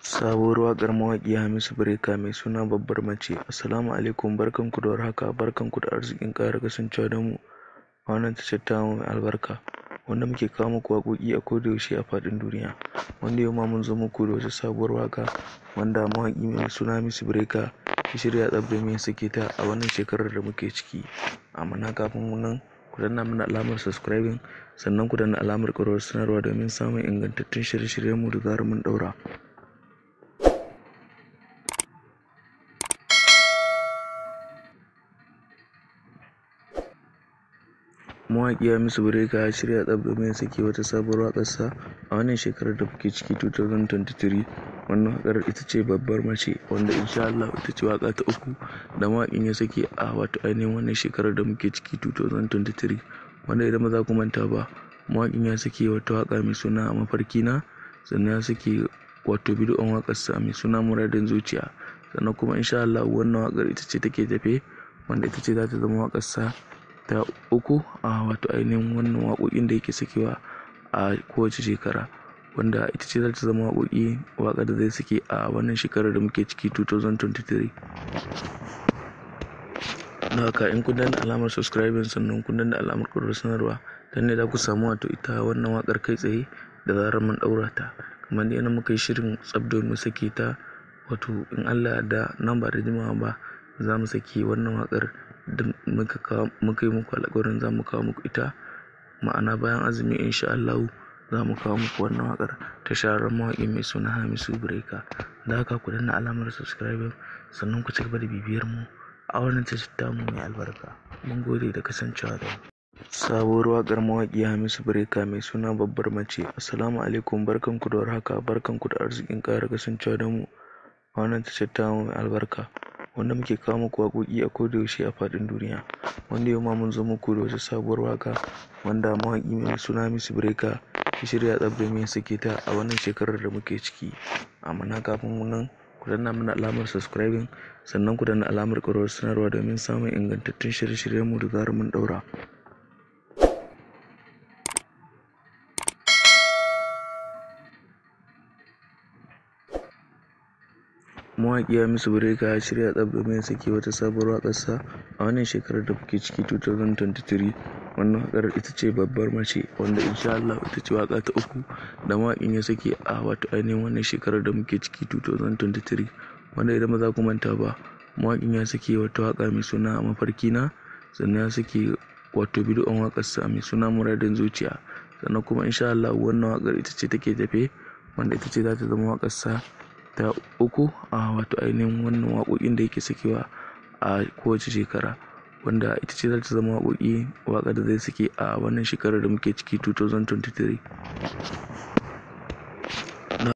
Sabuwar waƙar mawaƙi Hamisu Breaker mai suna "Babbar Mace". Assalamu alaikum, barkanku da warhaka, barkanku da arzikin ƙara kasancewa da mu a wannan tashar tamu mai albarka, wanda muke kawo muku waƙoƙi a kodayaushe a faɗin duniya. Wanda yau ma mun zo muku da wata sabuwar waƙa wanda mawaƙi mai suna Hamisu Breaker ya shirya tsaf domin ya sake ta a wannan shekarar da muke ciki. Amma kafin nan, ku danna mana alamar subscribing, sannan ku danna alamar ƙararrawar sanarwa domin samun ingantattun shirye-shiryenmu da zarar mun ɗaura. Mawaƙi Hamisu Breaker ya shirya tsaf domin ya sake wata sabuwar waƙarsa a wannan shekarar da muke ciki 2023. Wannan waƙar ita ce "Babbar Mace", wanda insha Allah ita ce waƙa ta uku da mawaƙin ya sake a ainihin wannan shekarar da muke ciki 2023. Wanda idan ba za ku manta ba, mawaƙin ya sake wata waƙa mai suna "A Mafarki Na", sannan ya sake bidiyon waƙarsa mai suna "Muradin Zuciya", sannan kuma insha Allah wannan waƙar ita ce take tafe, wanda ita ce za ta zama waƙarsa ta uku a ainihin wannan waƙoƙin da yake sakewa a kowace shekara, wanda ita ce za ta zama waƙar da zai sake a wannan shekarar da muke ciki 2023. Da haka in kun danna alamar subscribing, sannan kun danna alamar ƙararrawar sanarwa, dan ne za ku samu ita wannan waƙar kai tsaye da zarar mun ɗaura ta. Kamar yadda muka yi shirin tsaf domin mu sake ta, in Allah ya yarda nan ba da jimawa ba za mu sake wannan waƙar da muka yi muku alƙawarin za mu kawo muku ita, ma'ana bayan azumi insha Allah za mu kawo muku wannan waƙar ta shahararren mawaƙi mai suna Hamisu Breaker. Da haka ku danna alamar subscribing, sannan ku ci gaba da bibiyar mu a wannan tashar tamu mai albarka. Mun gode da kasancewa da mu. Sabuwar waƙar mawaƙi Hamisu Breaker mai suna "Babbar Mace". Assalamu alaikum, barkanku da warhaka, barkanku da arzikin ƙara kasancewa da mu a wannan tashar tamu mai albarka, wanda muke kawo muku waƙoƙi a kodayaushe a faɗin duniya. Wanda yau ma mun zo muku da wata sabuwar waƙa wanda mawaƙi mai suna Hamisu Breaker ya shirya tsaf domin ya sake ta a wannan shekarar da muke ciki. Amma kafin nan, ku danna mana alamar subscribing, sannan ku danna alamar ƙararrawar sanarwa domin samun ingantattun shirye-shiryenmu da zarar mun ɗaura. Mawaƙi Hamisu Breaker ya shirya tsaf domin ya sake wata sabuwar waƙarsa a wannan shekarar da muke ciki 2023. Wannan waƙar ita ce "Babbar Mace", wanda insha Allah ita ce waƙa ta uku da mawaƙin ya sake a ainihin wannan shekarar da muke ciki 2023. Wanda idan ba za ku manta ba, mawaƙin ya sake wata waƙa mai suna "A Mafarki Na", sannan ya sake bidiyon waƙarsa mai suna "Muradin Zuciya", sannan kuma insha Allah wannan waƙar ita ce take tafe, wanda ita ce za ta zama waƙarsa ta uku a ainihin wannan waƙoƙin da yake sakewa a kowace shekara, wanda ita ce za ta zama waƙar da zai sake a wannan shekarar da muke ciki 2023.